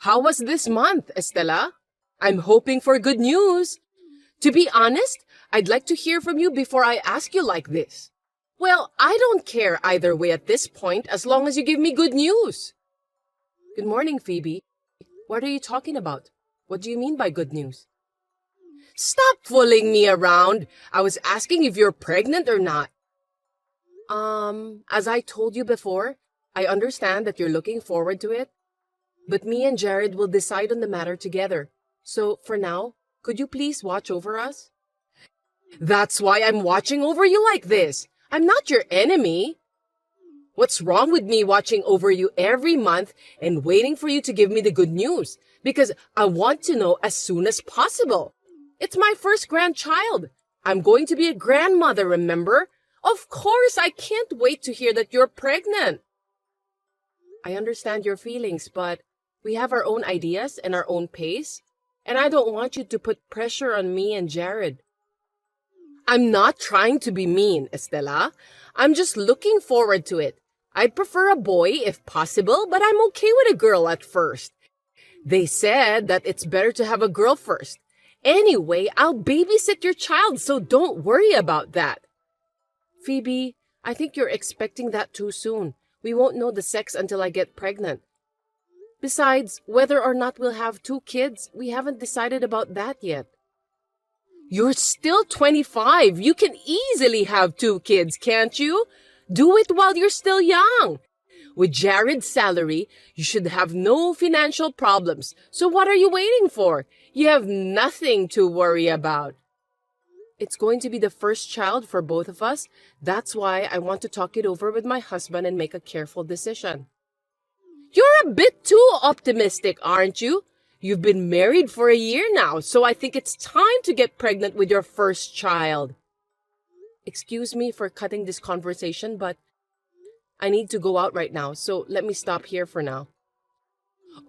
How was this month, Estela? I'm hoping for good news. To be honest, I'd like to hear from you before I ask you like this. Well, I don't care either way at this point as long as you give me good news. Good morning, Phoebe. What are you talking about? What do you mean by good news? Stop fooling me around. I was asking if you're pregnant or not. As I told you before, I understand that you're looking forward to it, but me and Jared will decide on the matter together. So, for now, could you please watch over us? That's why I'm watching over you like this. I'm not your enemy. What's wrong with me watching over you every month and waiting for you to give me the good news? Because I want to know as soon as possible. It's my first grandchild. I'm going to be a grandmother, remember? Of course, I can't wait to hear that you're pregnant. I understand your feelings, but we have our own ideas and our own pace, and I don't want you to put pressure on me and Jared. I'm not trying to be mean, Estela. I'm just looking forward to it. I'd prefer a boy if possible, but I'm okay with a girl at first. They said that it's better to have a girl first. Anyway, I'll babysit your child, so don't worry about that. Phoebe, I think you're expecting that too soon. We won't know the sex until I get pregnant. Besides, whether or not we'll have 2 kids, we haven't decided about that yet. You're still 25. You can easily have 2 kids, can't you? Do it while you're still young. With Jared's salary, you should have no financial problems. So what are you waiting for? You have nothing to worry about. It's going to be the first child for both of us. That's why I want to talk it over with my husband and make a careful decision. You're a bit too optimistic, aren't you? You've been married for a year now, so I think it's time to get pregnant with your first child. Excuse me for cutting this conversation, but I need to go out right now, so let me stop here for now.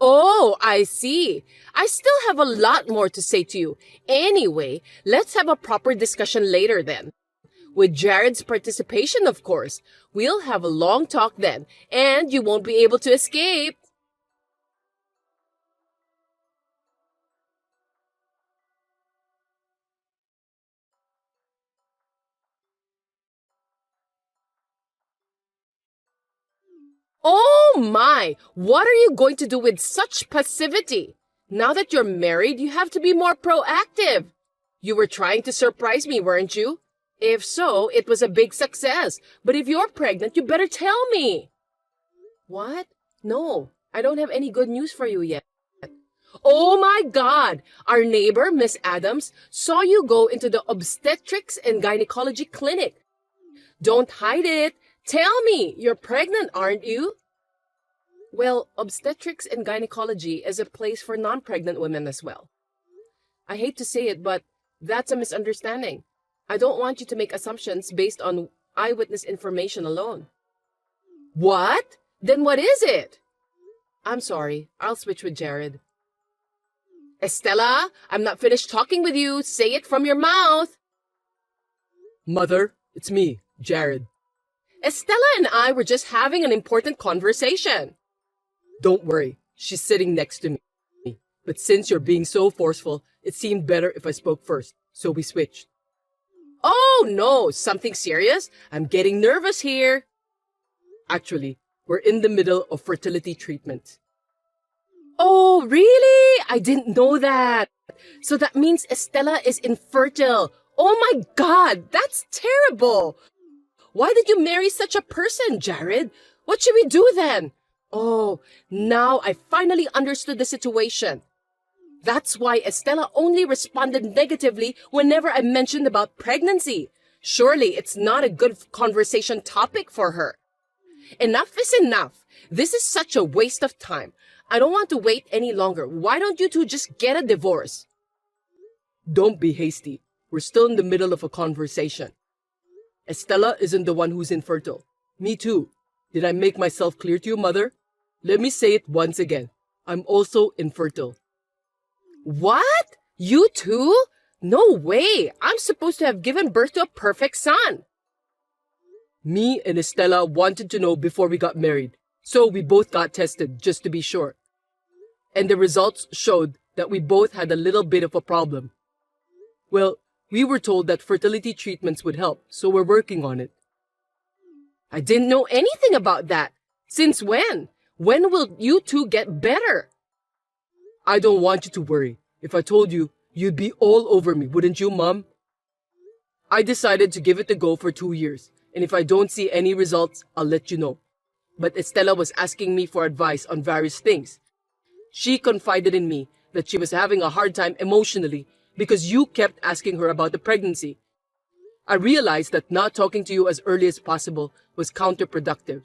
Oh, I see. I still have a lot more to say to you. Anyway, let's have a proper discussion later then. With Jared's participation, of course. We'll have a long talk then, and you won't be able to escape. Oh my! What are you going to do with such passivity? Now that you're married, you have to be more proactive. You were trying to surprise me, weren't you? If so, it was a big success. But if you're pregnant, you better tell me. What? No, I don't have any good news for you yet. Oh my God! Our neighbor, Miss Adams, saw you go into the obstetrics and gynecology clinic. Don't hide it. Tell me, you're pregnant, aren't you? Well, obstetrics and gynecology is a place for non-pregnant women as well. I hate to say it, but that's a misunderstanding. I don't want you to make assumptions based on eyewitness information alone. What? Then what is it? I'm sorry. I'll switch with Jared. Estela, I'm not finished talking with you. Say it from your mouth. Mother, it's me, Jared. Estela and I were just having an important conversation. Don't worry, she's sitting next to me. But since you're being so forceful, it seemed better if I spoke first, so we switched. Oh no, something serious? I'm getting nervous here. Actually, we're in the middle of fertility treatment. Oh, really? I didn't know that. So that means Estela is infertile. Oh my God, that's terrible. Why did you marry such a person, Jared? What should we do then? Oh, now I finally understood the situation. That's why Estela only responded negatively whenever I mentioned about pregnancy. Surely it's not a good conversation topic for her. Enough is enough. This is such a waste of time. I don't want to wait any longer. Why don't you two just get a divorce? Don't be hasty. We're still in the middle of a conversation. Estela isn't the one who's infertile. Me too. Did I make myself clear to you, Mother? Let me say it once again. I'm also infertile. What? You too? No way. I'm supposed to have given birth to a perfect son. Me and Estela wanted to know before we got married, so we both got tested just to be sure. and the results showed that we both had a little bit of a problem. Well, we were told that fertility treatments would help, so we're working on it. I didn't know anything about that. Since when? When will you two get better? I don't want you to worry. If I told you, you'd be all over me, wouldn't you, Mom? I decided to give it a go for 2 years, and if I don't see any results, I'll let you know. But Estela was asking me for advice on various things. She confided in me that she was having a hard time emotionally because you kept asking her about the pregnancy. I realized that not talking to you as early as possible was counterproductive.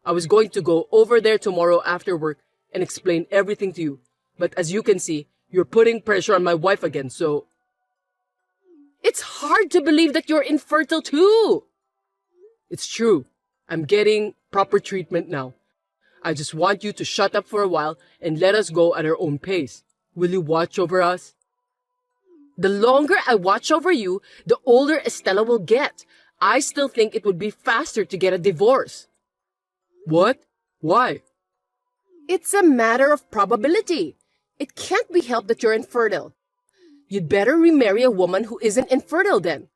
I was going to go over there tomorrow after work and explain everything to you, but as you can see, you're putting pressure on my wife again, so... It's hard to believe that you're infertile too! It's true. I'm getting proper treatment now. I just want you to shut up for a while and let us go at our own pace. Will you watch over us? The longer I watch over you, the older Estela will get. I still think it would be faster to get a divorce. What? Why? It's a matter of probability. It can't be helped that you're infertile. You'd better remarry a woman who isn't infertile then.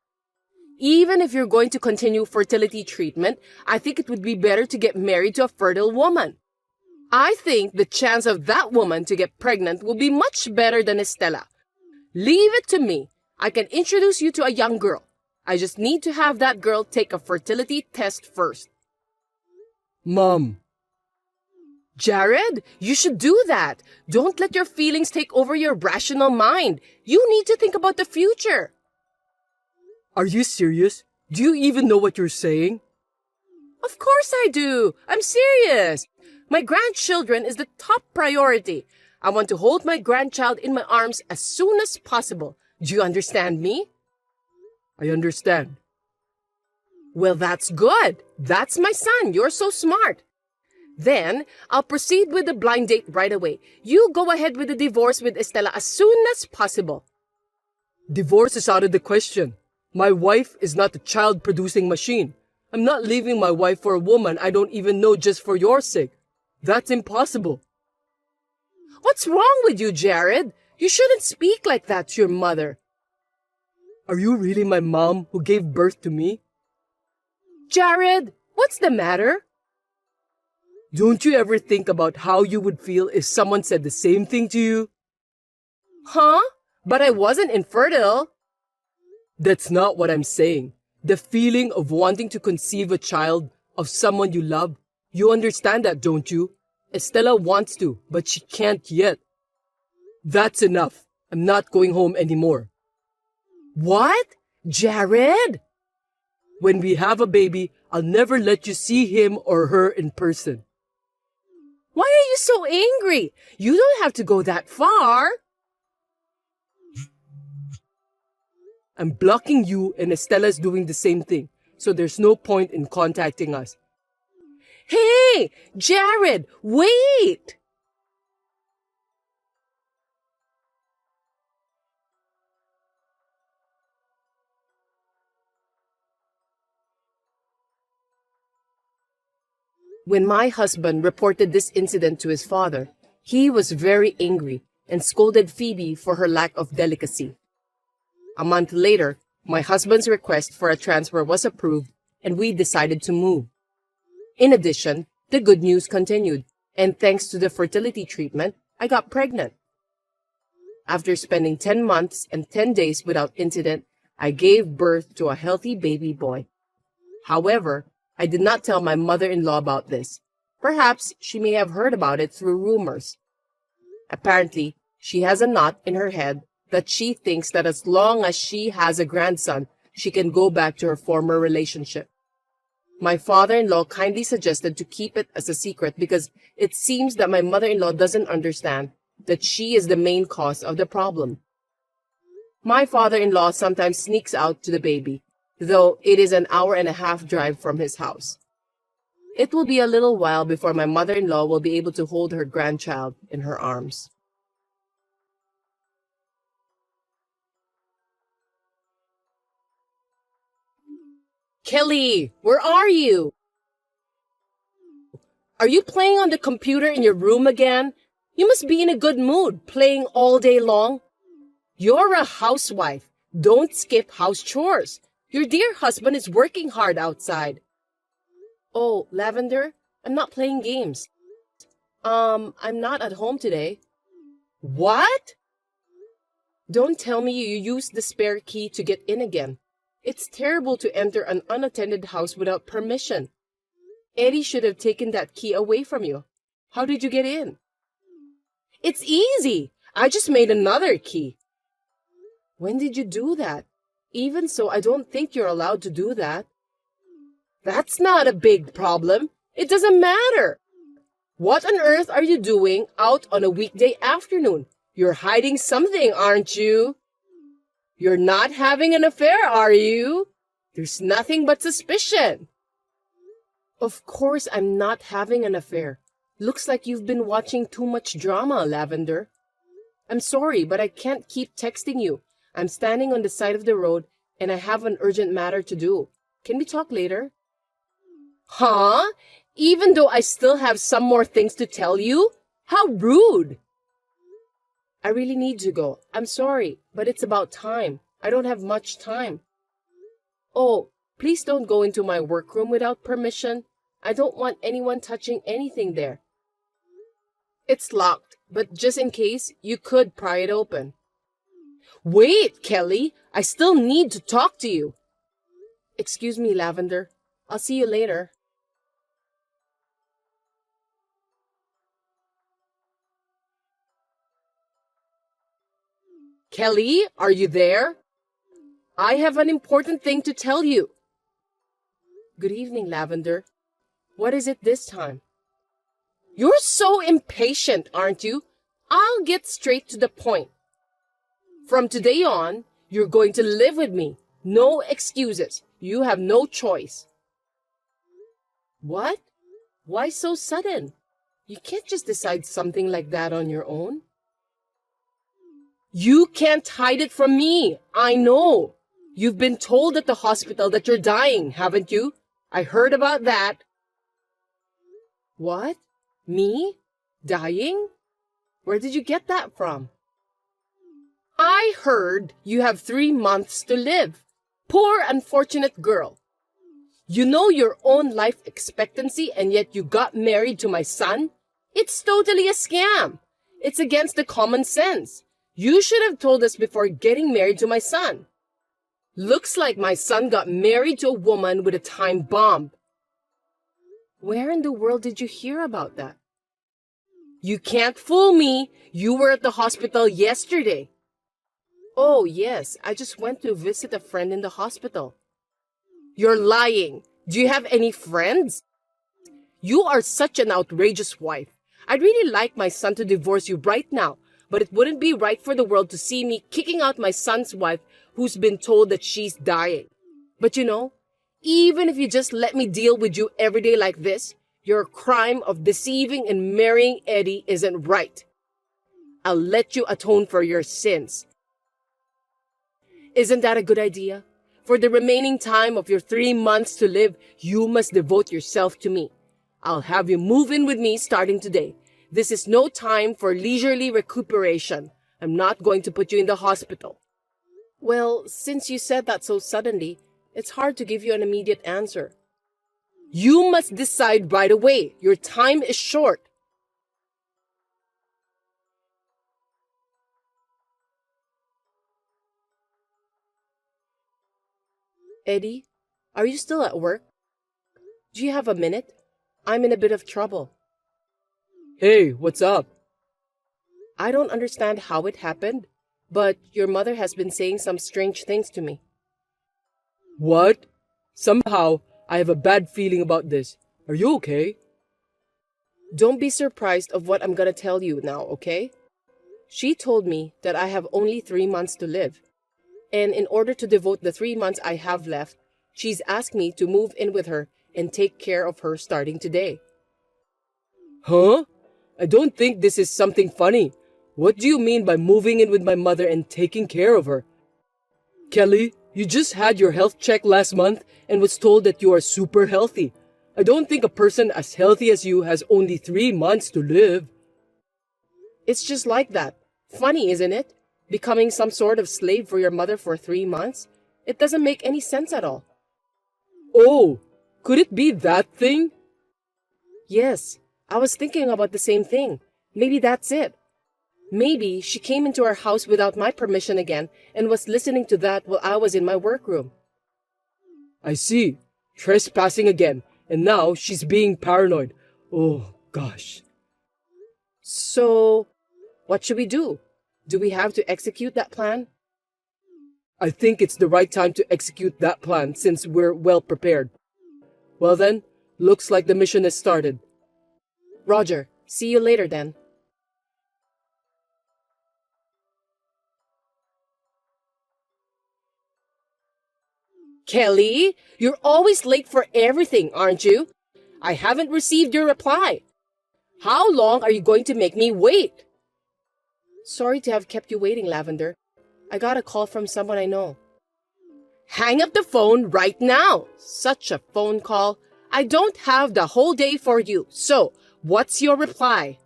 Even if you're going to continue fertility treatment, I think it would be better to get married to a fertile woman. I think the chance of that woman to get pregnant will be much better than Estela. Leave it to me. I can introduce you to a young girl. I just need to have that girl take a fertility test first. Mom. Jared, you should do that. Don't let your feelings take over your rational mind. You need to think about the future. Are you serious? Do you even know what you're saying? Of course I do. I'm serious. My grandchildren is the top priority. I want to hold my grandchild in my arms as soon as possible. Do you understand me? I understand. Well, that's good. That's my son. You're so smart. Then, I'll proceed with the blind date right away. You go ahead with the divorce with Estela as soon as possible. Divorce is out of the question. My wife is not a child-producing machine. I'm not leaving my wife for a woman I don't even know just for your sake. That's impossible. What's wrong with you, Jared? You shouldn't speak like that to your mother. Are you really my mom who gave birth to me? Jared, what's the matter? Don't you ever think about how you would feel if someone said the same thing to you? Huh? But I wasn't infertile. That's not what I'm saying. The feeling of wanting to conceive a child of someone you love, you understand that, don't you? Estela wants to, but she can't yet. That's enough. I'm not going home anymore. What? Jared? When we have a baby, I'll never let you see him or her in person. Why are you so angry? You don't have to go that far. I'm blocking you and Estela's doing the same thing, so there's no point in contacting us. Hey, Jared, wait! When my husband reported this incident to his father, he was very angry and scolded Phoebe for her lack of delicacy. A month later, my husband's request for a transfer was approved and we decided to move. In addition, the good news continued, and thanks to the fertility treatment, I got pregnant. After spending 10 months and 10 days without incident, I gave birth to a healthy baby boy. However, I did not tell my mother-in-law about this. Perhaps she may have heard about it through rumors. Apparently, she has a knot in her head that she thinks that as long as she has a grandson, she can go back to her former relationship. My father-in-law kindly suggested to keep it as a secret because it seems that my mother-in-law doesn't understand that she is the main cause of the problem. My father-in-law sometimes sneaks out to the baby, though it is an hour-and-a-half drive from his house. It will be a little while before my mother-in-law will be able to hold her grandchild in her arms. Kelly, where are you? Are you playing on the computer in your room again? You must be in a good mood, playing all day long. You're a housewife. Don't skip house chores. Your dear husband is working hard outside. Oh, Lavender, I'm not playing games. I'm not at home today. What? Don't tell me you used the spare key to get in again. It's terrible to enter an unattended house without permission. Eddie should have taken that key away from you. How did you get in? It's easy. I just made another key. When did you do that? Even so, I don't think you're allowed to do that. That's not a big problem. It doesn't matter. What on earth are you doing out on a weekday afternoon? You're hiding something, aren't you? You're not having an affair, are you? There's nothing but suspicion. Of course I'm not having an affair. Looks like you've been watching too much drama, Lavender. I'm sorry, but I can't keep texting you. I'm standing on the side of the road and I have an urgent matter to do. Can we talk later? Huh? Even though I still have some more things to tell you? How rude! I really need to go. I'm sorry, but it's about time. I don't have much time. Oh, please don't go into my workroom without permission. I don't want anyone touching anything there. It's locked, but just in case, you could pry it open. Wait, Kelly, I still need to talk to you. Excuse me, Lavender. I'll see you later. Kelly, are you there? I have an important thing to tell you. Good evening, Lavender. What is it this time? You're so impatient, aren't you? I'll get straight to the point. From today on, you're going to live with me. No excuses. You have no choice. What? Why so sudden? You can't just decide something like that on your own. You can't hide it from me. I know. You've been told at the hospital that you're dying, haven't you? I heard about that. What? Me? Dying? Where did you get that from? I heard you have 3 months to live. Poor unfortunate girl. You know your own life expectancy and yet you got married to my son? It's totally a scam. It's against the common sense. You should have told us before getting married to my son. Looks like my son got married to a woman with a time bomb. Where in the world did you hear about that? You can't fool me. You were at the hospital yesterday. Oh, yes. I just went to visit a friend in the hospital. You're lying. Do you have any friends? You are such an outrageous wife. I'd really like my son to divorce you right now, but it wouldn't be right for the world to see me kicking out my son's wife who's been told that she's dying. But you know, even if you just let me deal with you every day like this, your crime of deceiving and marrying Eddie isn't right. I'll let you atone for your sins. Isn't that a good idea? For the remaining time of your 3 months to live, you must devote yourself to me. I'll have you move in with me starting today. This is no time for leisurely recuperation. I'm not going to put you in the hospital. Well, since you said that so suddenly, it's hard to give you an immediate answer. You must decide right away. Your time is short. Eddie, are you still at work? Do you have a minute? I'm in a bit of trouble. Hey, what's up? I don't understand how it happened, but your mother has been saying some strange things to me. What? Somehow, I have a bad feeling about this. Are you okay? Don't be surprised of what I'm gonna tell you now, okay? She told me that I have only 3 months to live. And in order to devote the 3 months I have left, she's asked me to move in with her and take care of her starting today. Huh? I don't think this is something funny. What do you mean by moving in with my mother and taking care of her? Kelly, you just had your health check last month and was told that you are super healthy. I don't think a person as healthy as you has only 3 months to live. It's just like that. Funny, isn't it? Becoming some sort of slave for your mother for 3 months? It doesn't make any sense at all. Oh, could it be that thing? Yes, I was thinking about the same thing. Maybe that's it. Maybe she came into our house without my permission again and was listening to that while I was in my workroom. I see. Trespassing again. And now she's being paranoid. Oh, gosh. So, what should we do? Do we have to execute that plan? I think it's the right time to execute that plan since we're well prepared. Well then, looks like the mission has started. Roger, see you later then. Kelly, you're always late for everything, aren't you? I haven't received your reply. How long are you going to make me wait? Sorry to have kept you waiting, Lavender. I got a call from someone I know. Hang up the phone right now. Such a phone call. I don't have the whole day for you. So, what's your reply?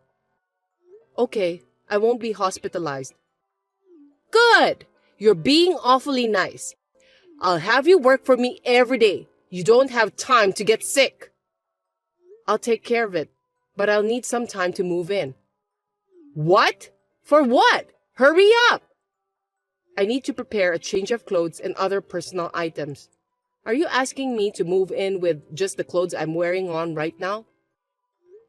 Okay, I won't be hospitalized. Good. You're being awfully nice. I'll have you work for me every day. You don't have time to get sick. I'll take care of it, but I'll need some time to move in. What? For what? Hurry up! I need to prepare a change of clothes and other personal items. Are you asking me to move in with just the clothes I'm wearing on right now?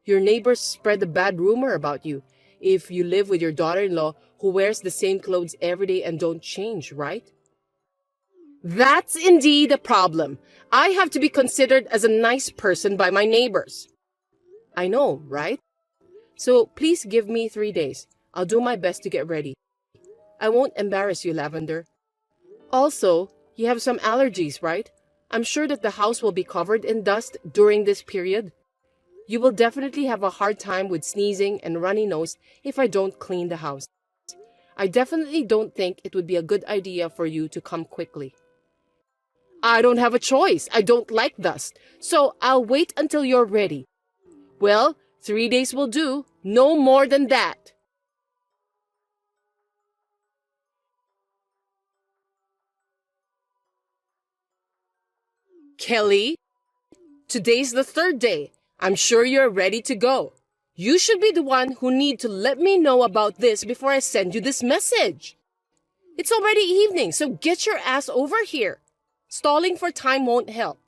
Your neighbors spread a bad rumor about you if you live with your daughter-in-law who wears the same clothes every day and don't change, right? That's indeed a problem. I have to be considered as a nice person by my neighbors. I know, right? So please give me 3 days. I'll do my best to get ready. I won't embarrass you, Lavender. Also, you have some allergies, right? I'm sure that the house will be covered in dust during this period. You will definitely have a hard time with sneezing and runny nose if I don't clean the house. I definitely don't think it would be a good idea for you to come quickly. I don't have a choice. I don't like dust. So I'll wait until you're ready. Well, 3 days will do. No more than that. Kelly, today's the 3rd day. I'm sure you're ready to go. You should be the one who need to let me know about this before I send you this message. It's already evening, so get your ass over here. Stalling for time won't help.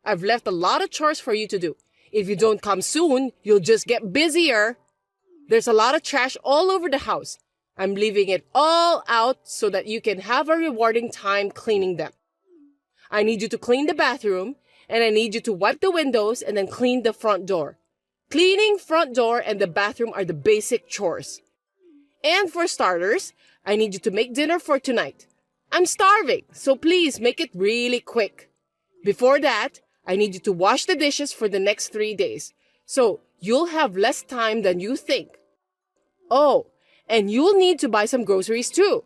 I've left a lot of chores for you to do. If you don't come soon, you'll just get busier. There's a lot of trash all over the house. I'm leaving it all out so that you can have a rewarding time cleaning them. I need you to clean the bathroom, and I need you to wipe the windows and then clean the front door. Cleaning front door and the bathroom are the basic chores. And for starters, I need you to make dinner for tonight. I'm starving, so please make it really quick. Before that, I need you to wash the dishes for the next 3 days. So you'll have less time than you think. Oh, and you'll need to buy some groceries too.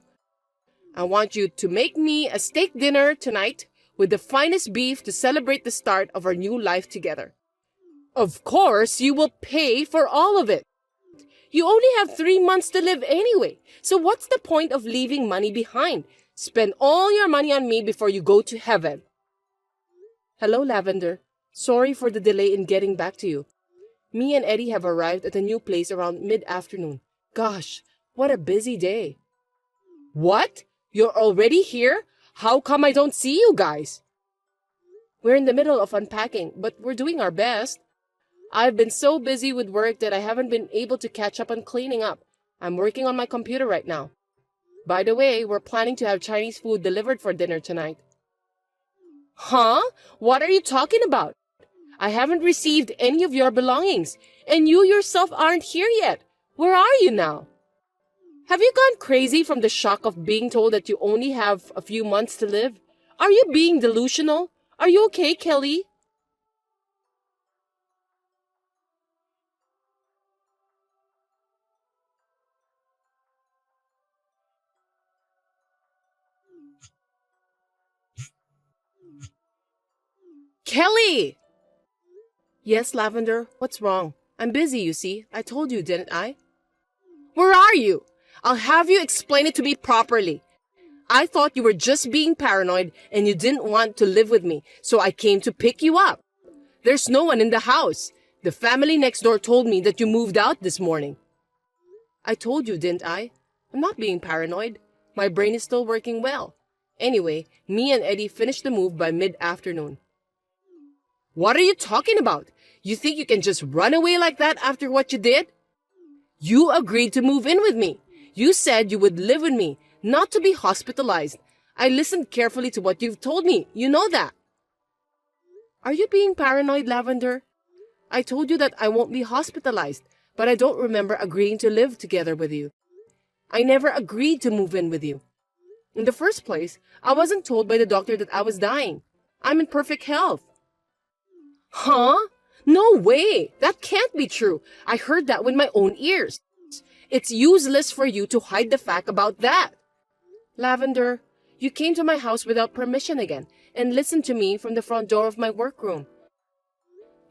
I want you to make me a steak dinner tonight with the finest beef to celebrate the start of our new life together. Of course, you will pay for all of it. You only have 3 months to live anyway, so what's the point of leaving money behind? Spend all your money on me before you go to heaven. Hello, Lavender. Sorry for the delay in getting back to you. Me and Eddie have arrived at a new place around mid-afternoon. Gosh, what a busy day. What? You're already here? How come I don't see you guys? We're in the middle of unpacking, but we're doing our best. I've been so busy with work that I haven't been able to catch up on cleaning up. I'm working on my computer right now. By the way, we're planning to have Chinese food delivered for dinner tonight. Huh? What are you talking about? I haven't received any of your belongings, and you yourself aren't here yet. Where are you now? Have you gone crazy from the shock of being told that you only have a few months to live? Are you being delusional? Are you okay, Kelly? Kelly! Yes, Lavender, what's wrong? I'm busy, you see. I told you, didn't I? Where are you? I'll have you explain it to me properly. I thought you were just being paranoid and you didn't want to live with me, so I came to pick you up. There's no one in the house. The family next door told me that you moved out this morning. I told you, didn't I? I'm not being paranoid. My brain is still working well. Anyway, me and Eddie finished the move by mid-afternoon. What are you talking about? You think you can just run away like that after what you did? You agreed to move in with me. You said you would live with me, not to be hospitalized. I listened carefully to what you've told me. You know that. Are you being paranoid, Lavender? I told you that I won't be hospitalized, but I don't remember agreeing to live together with you. I never agreed to move in with you. In the first place, I wasn't told by the doctor that I was dying. I'm in perfect health. Huh? No way! That can't be true. I heard that with my own ears. It's useless for you to hide the fact about that. Lavender, you came to my house without permission again and listened to me from the front door of my workroom.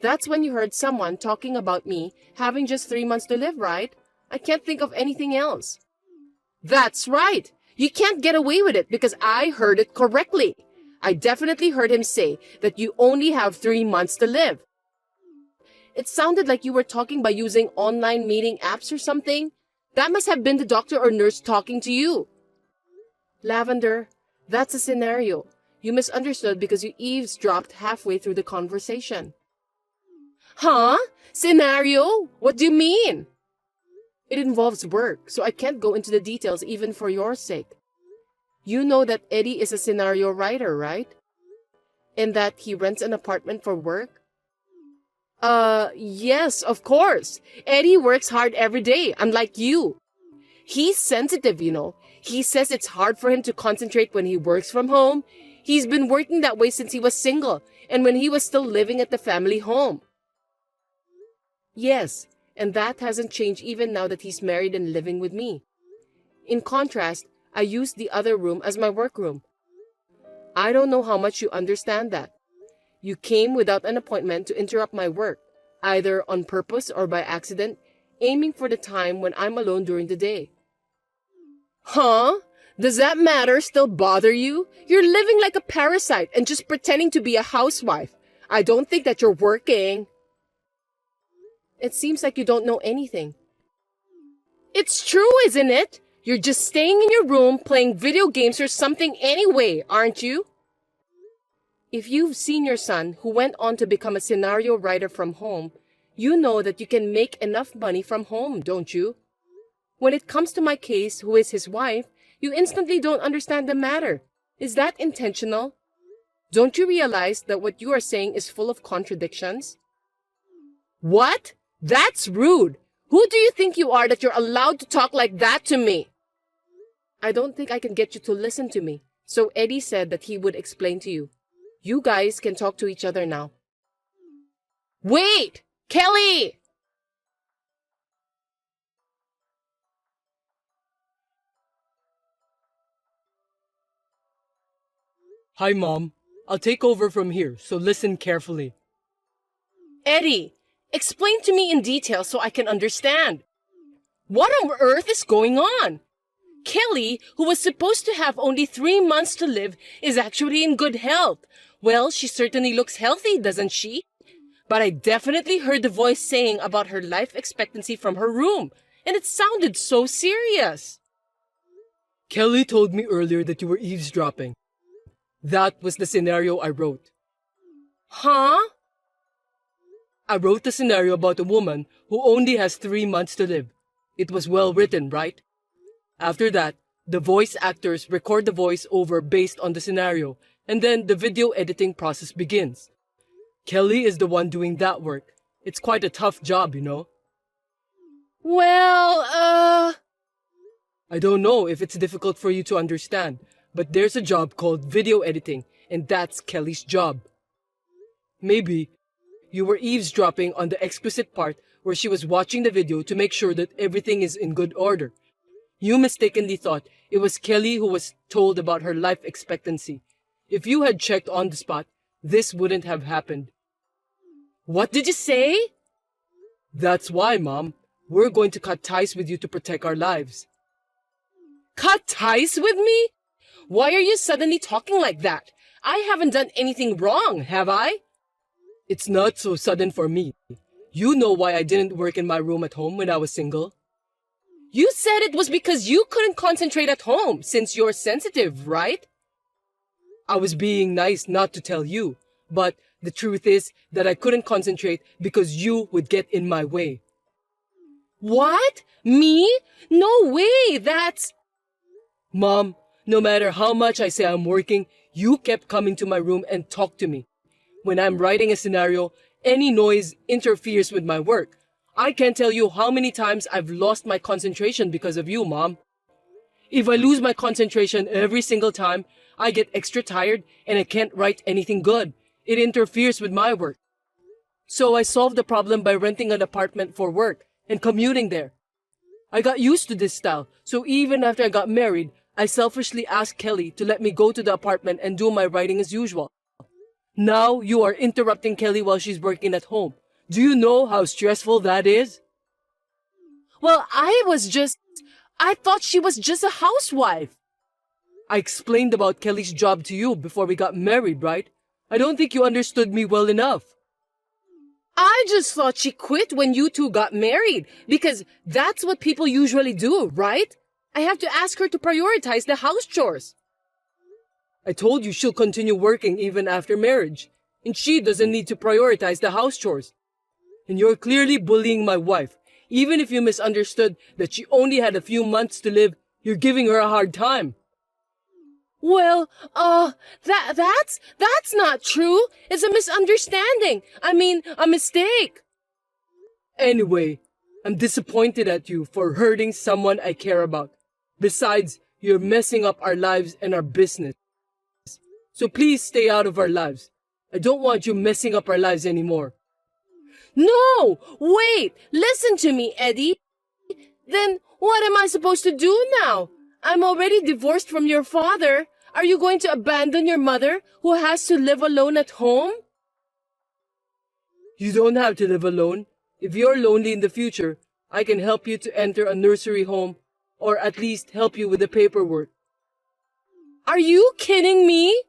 That's when you heard someone talking about me having just 3 months to live, right? I can't think of anything else. That's right. You can't get away with it because I heard it correctly. I definitely heard him say that you only have 3 months to live. It sounded like you were talking by using online meeting apps or something. That must have been the doctor or nurse talking to you. Lavender, that's a scenario. You misunderstood because you eavesdropped halfway through the conversation. Huh? Scenario? What do you mean? It involves work, so I can't go into the details even for your sake. You know that Eddie is a scenario writer, right? And that he rents an apartment for work? Yes, of course. Eddie works hard every day, unlike you. He's sensitive, you know. He says it's hard for him to concentrate when he works from home. He's been working that way since he was single and when he was still living at the family home. Yes, and that hasn't changed even now that he's married and living with me. In contrast, I use the other room as my workroom. I don't know how much you understand that. You came without an appointment to interrupt my work, either on purpose or by accident, aiming for the time when I'm alone during the day. Huh? Does that matter still bother you? You're living like a parasite and just pretending to be a housewife. I don't think that you're working. It seems like you don't know anything. It's true, isn't it? You're just staying in your room playing video games or something anyway, aren't you? If you've seen your son, who went on to become a scenario writer from home, you know that you can make enough money from home, don't you? When it comes to my case, who is his wife, you instantly don't understand the matter. Is that intentional? Don't you realize that what you are saying is full of contradictions? What? That's rude. Who do you think you are that you're allowed to talk like that to me? I don't think I can get you to listen to me, so Eddie said that he would explain to you. You guys can talk to each other now. Wait! Kelly! Hi, Mom. I'll take over from here, so listen carefully. Eddie, explain to me in detail so I can understand. What on earth is going on? Kelly, who was supposed to have only 3 months to live, is actually in good health. Well, she certainly looks healthy, doesn't she? But I definitely heard the voice saying about her life expectancy from her room, and it sounded so serious. Kelly told me earlier that you were eavesdropping. That was the scenario I wrote. Huh? I wrote the scenario about a woman who only has 3 months to live. It was well written, right? After that, the voice actors record the voice over based on the scenario, and then the video editing process begins. Kelly is the one doing that work. It's quite a tough job, you know. Well, I don't know if it's difficult for you to understand, but there's a job called video editing, and that's Kelly's job. Maybe you were eavesdropping on the explicit part where she was watching the video to make sure that everything is in good order. You mistakenly thought it was Kelly who was told about her life expectancy. If you had checked on the spot, this wouldn't have happened. What did you say? That's why, Mom. we're going to cut ties with you to protect our lives. Cut ties with me? Why are you suddenly talking like that? I haven't done anything wrong, have I? It's not so sudden for me. You know why I didn't work in my room at home when I was single? You said it was because you couldn't concentrate at home since you're sensitive, right? I was being nice not to tell you, but the truth is that I couldn't concentrate because you would get in my way. What? Me? No way, Mom, no matter how much I say I'm working, you kept coming to my room and talk to me. When I'm writing a scenario, any noise interferes with my work. I can't tell you how many times I've lost my concentration because of you, Mom. If I lose my concentration every single time, I get extra tired and I can't write anything good. It interferes with my work. So I solved the problem by renting an apartment for work and commuting there. I got used to this style, so even after I got married, I selfishly asked Kelly to let me go to the apartment and do my writing as usual. Now you are interrupting Kelly while she's working at home. Do you know how stressful that is? Well, I thought she was just a housewife. I explained about Kelly's job to you before we got married, right? I don't think you understood me well enough. I just thought she quit when you two got married, because that's what people usually do, right? I have to ask her to prioritize the house chores. I told you she'll continue working even after marriage, and she doesn't need to prioritize the house chores. And you're clearly bullying my wife. Even if you misunderstood that she only had a few months to live, you're giving her a hard time. Well, that's not true. It's a misunderstanding. I mean, a mistake. Anyway, I'm disappointed at you for hurting someone I care about. Besides, you're messing up our lives and our business. So please stay out of our lives. I don't want you messing up our lives anymore. No! Wait! Listen to me, Eddie. Then what am I supposed to do now? I'm already divorced from your father. Are you going to abandon your mother, who has to live alone at home? You don't have to live alone. If you're lonely in the future, I can help you to enter a nursery home, or at least help you with the paperwork. Are you kidding me?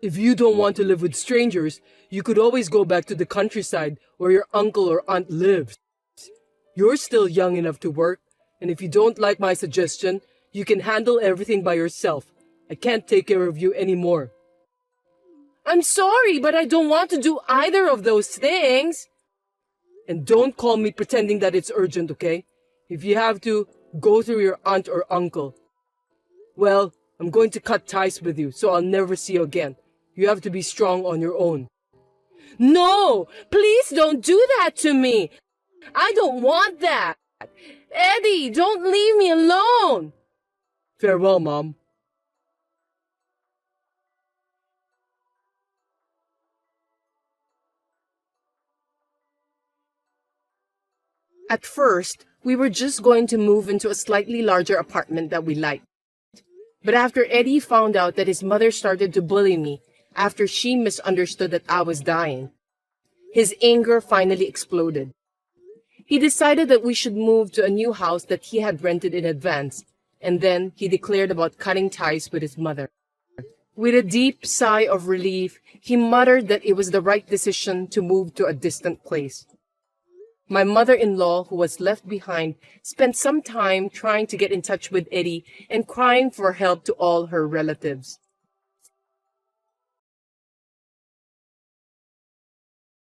If you don't want to live with strangers, you could always go back to the countryside where your uncle or aunt lives. You're still young enough to work, and if you don't like my suggestion, you can handle everything by yourself. I can't take care of you anymore. I'm sorry, but I don't want to do either of those things. And don't call me pretending that it's urgent, okay? If you have to, go through your aunt or uncle. Well, I'm going to cut ties with you, so I'll never see you again. You have to be strong on your own. No! Please don't do that to me! I don't want that! Eddie, don't leave me alone! Farewell, Mom. At first, we were just going to move into a slightly larger apartment that we liked. But after Eddie found out that his mother started to bully me after she misunderstood that I was dying, his anger finally exploded. He decided that we should move to a new house that he had rented in advance, and then he declared about cutting ties with his mother. With a deep sigh of relief, he muttered that it was the right decision to move to a distant place. My mother-in-law, who was left behind, spent some time trying to get in touch with Eddie and crying for help to all her relatives.